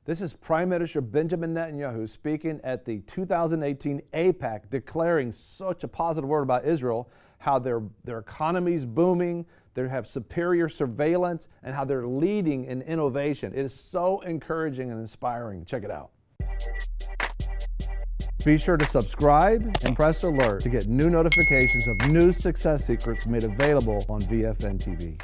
This is Prime Minister Benjamin Netanyahu speaking at the 2018 AIPAC, declaring such a positive word about Israel, how their economy's booming, they have superior surveillance, and how they're leading in innovation. It is so encouraging and inspiring. Check it out. Be sure to subscribe and press alert to get new notifications of new success secrets made available on VFN TV.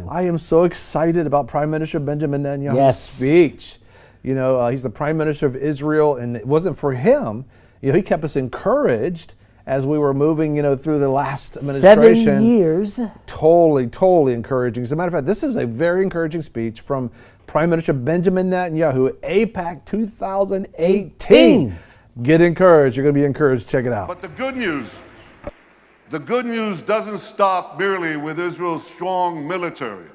I am so excited about Prime Minister Benjamin Netanyahu's speech. You know, he's the Prime Minister of Israel, and it wasn't for him. You know, he kept us encouraged as we were moving, you know, through the last administration. 7 years. Totally encouraging. As a matter of fact, this is a very encouraging speech from Prime Minister Benjamin Netanyahu at AIPAC 2018. Get encouraged. You're going to be encouraged. Check it out. But the good news doesn't stop merely with Israel's strong military.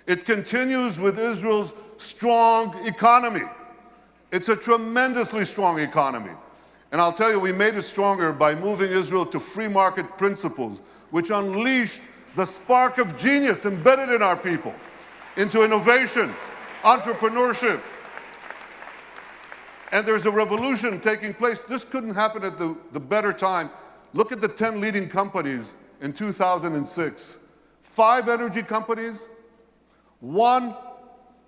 It continues with Israel's strong economy. It's a tremendously strong economy. And I'll tell you, we made it stronger by moving Israel to free market principles, which unleashed the spark of genius embedded in our people into innovation, entrepreneurship. And there's a revolution taking place. This couldn't happen at the better time. Look at the 10 leading companies in 2006. 5 energy companies, one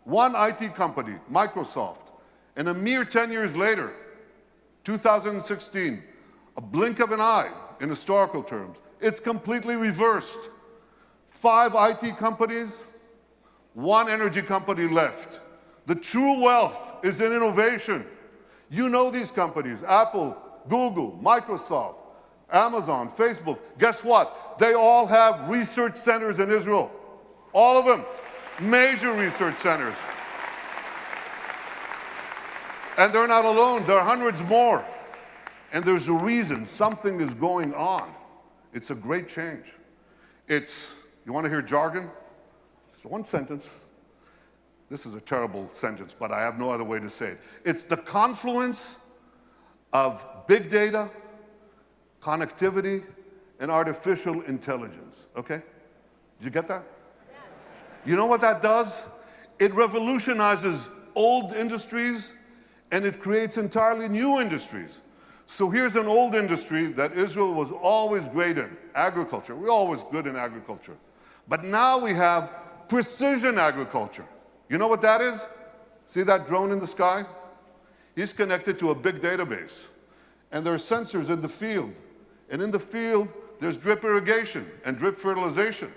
IT company, Microsoft. And a mere 10 years later, 2016, a blink of an eye in historical terms, it's completely reversed. 5 IT companies, 1 energy company left. The true wealth is in innovation. You know these companies, Apple, Google, Microsoft, Amazon, Facebook. Guess what? They all have research centers in Israel. All of them. Major research centers. And they're not alone. There are hundreds more. And there's a reason. Something is going on. It's a great change. It's, you want to hear jargon? It's one sentence. This is a terrible sentence, but I have no other way to say it. It's the confluence of big data, connectivity, and artificial intelligence. Okay? Did you get that? You know what that does? It revolutionizes old industries and it creates entirely new industries. So here's an old industry that Israel was always great in, agriculture. We're always good in agriculture. But now we have precision agriculture. You know what that is? See that drone in the sky? He's connected to a big database. And there are sensors in the field. And in the field, there's drip irrigation and drip fertilization.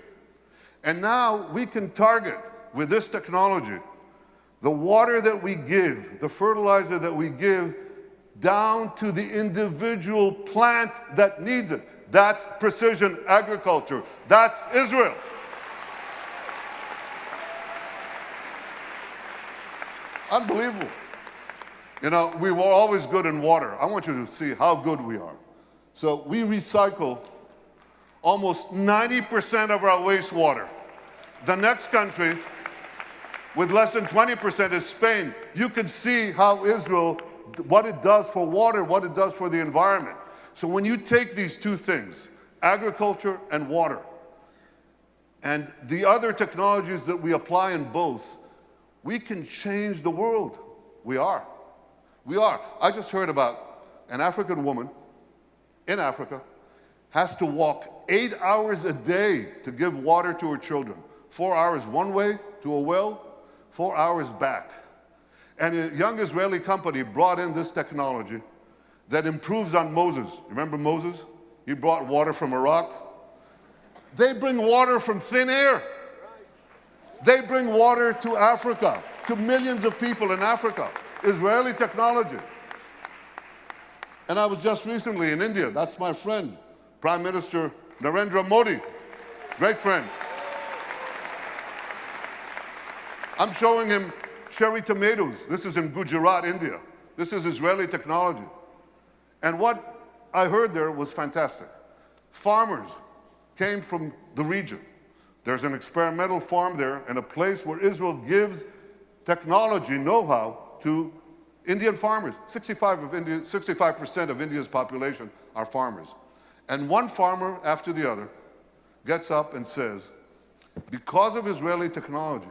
And now we can target, with this technology, the water that we give, the fertilizer that we give, down to the individual plant that needs it. That's precision agriculture. That's Israel. Unbelievable. You know, we were always good in water. I want you to see how good we are. So we recycle almost 90% of our wastewater. The next country with less than 20% is Spain. You can see how Israel, what it does for water, what it does for the environment. So when you take these two things, agriculture and water, and the other technologies that we apply in both, we can change the world. We are. We are. I just heard about an African woman in Africa has to walk 8 hours a day to give water to her children. 4 hours one way to a well, 4 hours back. And a young Israeli company brought in this technology that improves on Moses. Remember Moses? He brought water from a rock. They bring water from thin air. They bring water to Africa, to millions of people in Africa. Israeli technology. And I was just recently in India. That's my friend, Prime Minister Narendra Modi. Great friend. I'm showing him cherry tomatoes. This is in Gujarat, India. This is Israeli technology. And what I heard there was fantastic. Farmers came from the region. There's an experimental farm there and a place where Israel gives technology know-how to Indian farmers. 65% of India's population are farmers. And one farmer after the other gets up and says, because of Israeli technology,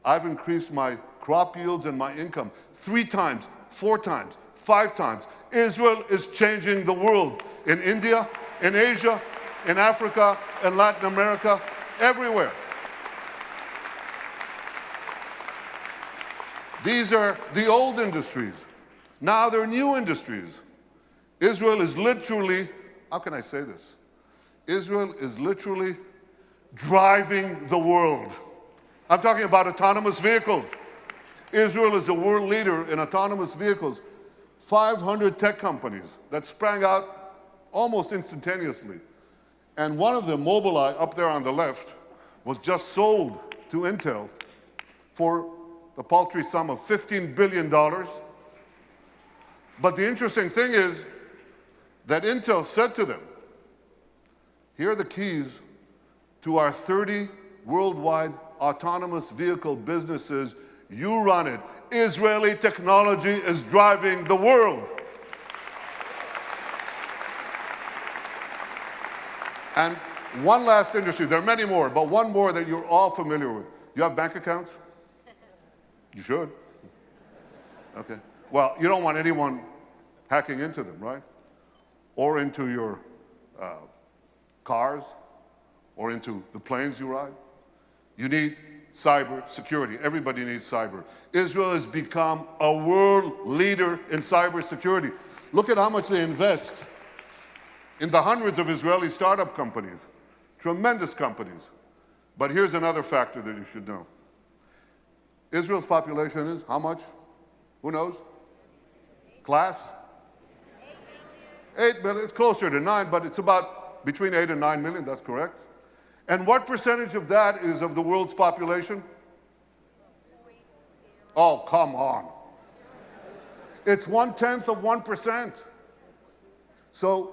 I've increased my crop yields, and my income 3 times, 4 times, 5 times. Israel is changing the world in India, in Asia, in Africa, in Latin America, everywhere. These are the old industries. Now they're new industries. Israel is literally, how can I say this? Israel is literally driving the world. I'm talking about autonomous vehicles. Israel is a world leader in autonomous vehicles. 500 tech companies that sprang out almost instantaneously. And one of them, Mobileye, up there on the left, was just sold to Intel for the paltry sum of $15 billion. But the interesting thing is that Intel said to them, here are the keys to our 30 worldwide autonomous vehicle businesses. You run it. Israeli technology is driving the world. And one last industry, there are many more, but one more that you're all familiar with. You have bank accounts? You should. Okay. Well, you don't want anyone hacking into them, right? Or into your cars, or into the planes you ride. You need cyber security. Everybody needs cyber. Israel has become a world leader in cyber security. Look at how much they invest in the hundreds of Israeli startup companies, tremendous companies. But here's another factor that you should know. Israel's population is how much? Who knows? Class? 8 million. It's closer to 9, but it's about between 8 and 9 million, that's correct. And what percentage of that is of the world's population? Oh, come on. It's 1/10 of 1%. So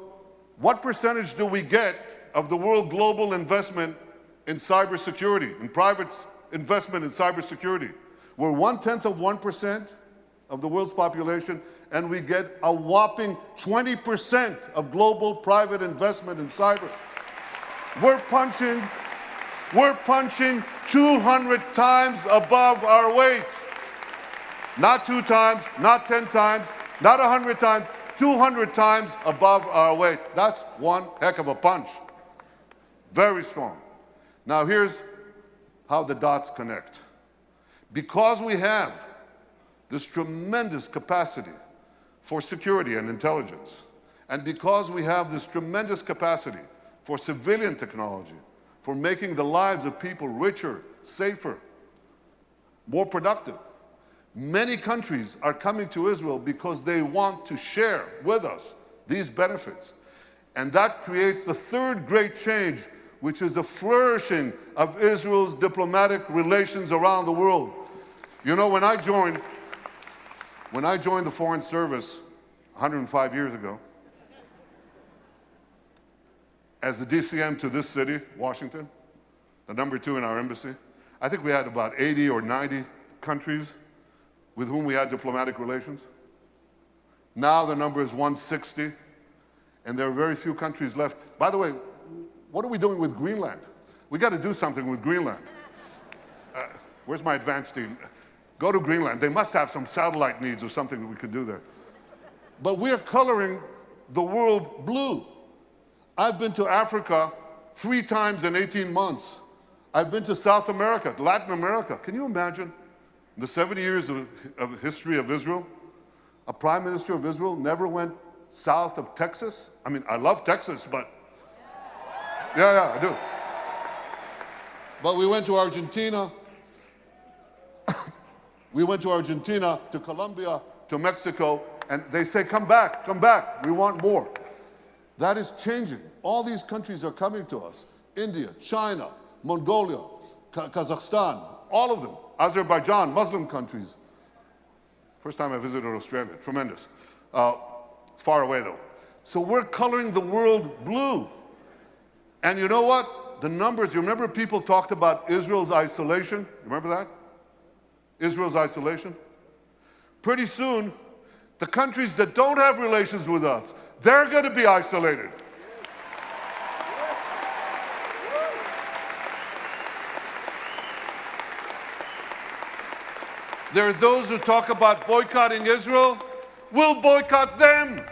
what percentage do we get of the world global investment in cybersecurity, in private investment in cybersecurity? We're 1/10 of 1% of the world's population, and we get a whopping 20% of global private investment in cyber. We're punching 200 times above our weight. Not 2 times, not 10 times, not 100 times, 200 times above our weight. That's one heck of a punch. Very strong. Now here's how the dots connect. Because we have this tremendous capacity for security and intelligence, and because we have this tremendous capacity for civilian technology, for making the lives of people richer, safer, more productive, many countries are coming to Israel because they want to share with us these benefits. And that creates the third great change, which is a flourishing of Israel's diplomatic relations around the world. You know, when I joined the Foreign Service 105 years ago, as the DCM to this city, Washington, the number 2 in our embassy, I think we had about 80 or 90 countries with whom we had diplomatic relations. Now the number is 160, and there are very few countries left. By the way, what are we doing with Greenland? We got to do something with Greenland. Where's my advanced team? Go to Greenland. They must have some satellite needs or something that we could do there. But we are coloring the world blue. I've been to Africa 3 times in 18 months. I've been to South America, Latin America. Can you imagine? In the 70 years of history of Israel, a prime minister of Israel never went south of Texas? I mean, I love Texas, but yeah, I do. But we went to Argentina. We went to Argentina, to Colombia, to Mexico, and they say, come back, we want more. That is changing. All these countries are coming to us. India, China, Mongolia, Kazakhstan, all of them. Azerbaijan, Muslim countries. First time I visited Australia, tremendous. Far away though. So we're coloring the world blue. And you know what? The numbers, you remember people talked about Israel's isolation? You remember that? Israel's isolation? Pretty soon, the countries that don't have relations with us, they're going to be isolated. There are those who talk about boycotting Israel. We'll boycott them.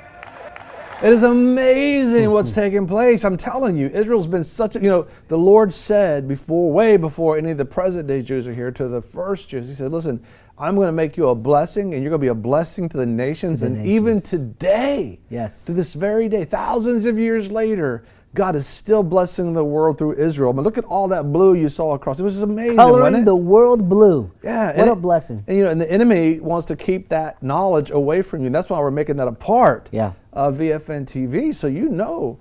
It is amazing what's taking place. I'm telling you, Israel's been such a, the Lord said before, way before any of the present day Jews are here, to the first Jews, he said, listen, I'm going to make you a blessing, and you're going to be a blessing to the nations. Even today, yes, to this very day, thousands of years later, God is still blessing the world through Israel. I mean, look at all that blue you saw across. It was just amazing, coloring wasn't it? the world blue. Yeah. What a blessing. And, and the enemy wants to keep that knowledge away from you. And that's why we're making that a part of VFN TV. So you know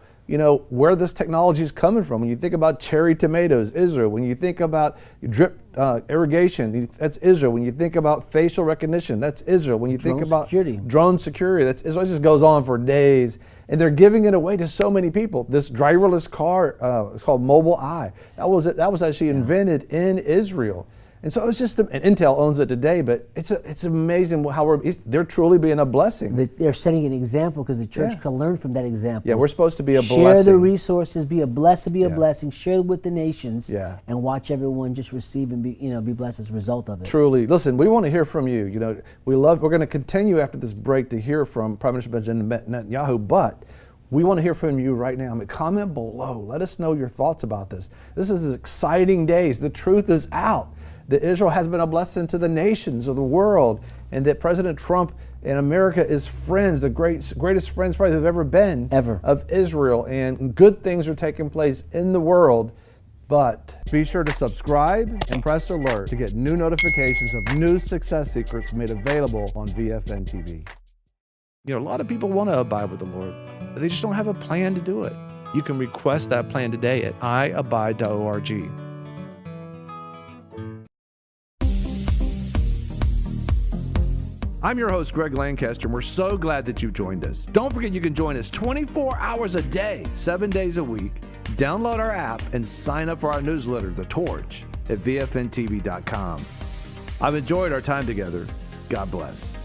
where this technology is coming from. When you think about cherry tomatoes, Israel. When you think about drip irrigation, that's Israel. When you think about facial recognition, that's Israel. When you think about drone security, that's Israel. It just goes on for days. And they're giving it away to so many people. This driverless car, it's called Mobile Eye. That was actually invented in Israel. And so it's just, and Intel owns it today, but it's amazing how they're truly being a blessing. They're setting an example because the church can learn from that example. Yeah, we're supposed to be a blessing. Share the resources, be a blessing, share with the nations, and watch everyone just receive and be blessed as a result of it. Truly. Listen, we want to hear from you. We're going to continue after this break to hear from Prime Minister Benjamin Netanyahu, but we want to hear from you right now. Comment below. Let us know your thoughts about this. This is exciting days. The truth is out. That Israel has been a blessing to the nations of the world, and that President Trump and America is friends, the greatest friends probably have ever been of Israel, and good things are taking place in the world. But be sure to subscribe and press alert to get new notifications of new success secrets made available on VFN TV. A lot of people want to abide with the Lord, but they just don't have a plan to do it. You can request that plan today at iabide.org. I'm your host, Greg Lancaster, and we're so glad that you've joined us. Don't forget you can join us 24 hours a day, 7 days a week. Download our app and sign up for our newsletter, The Torch, at vfntv.com. I've enjoyed our time together. God bless.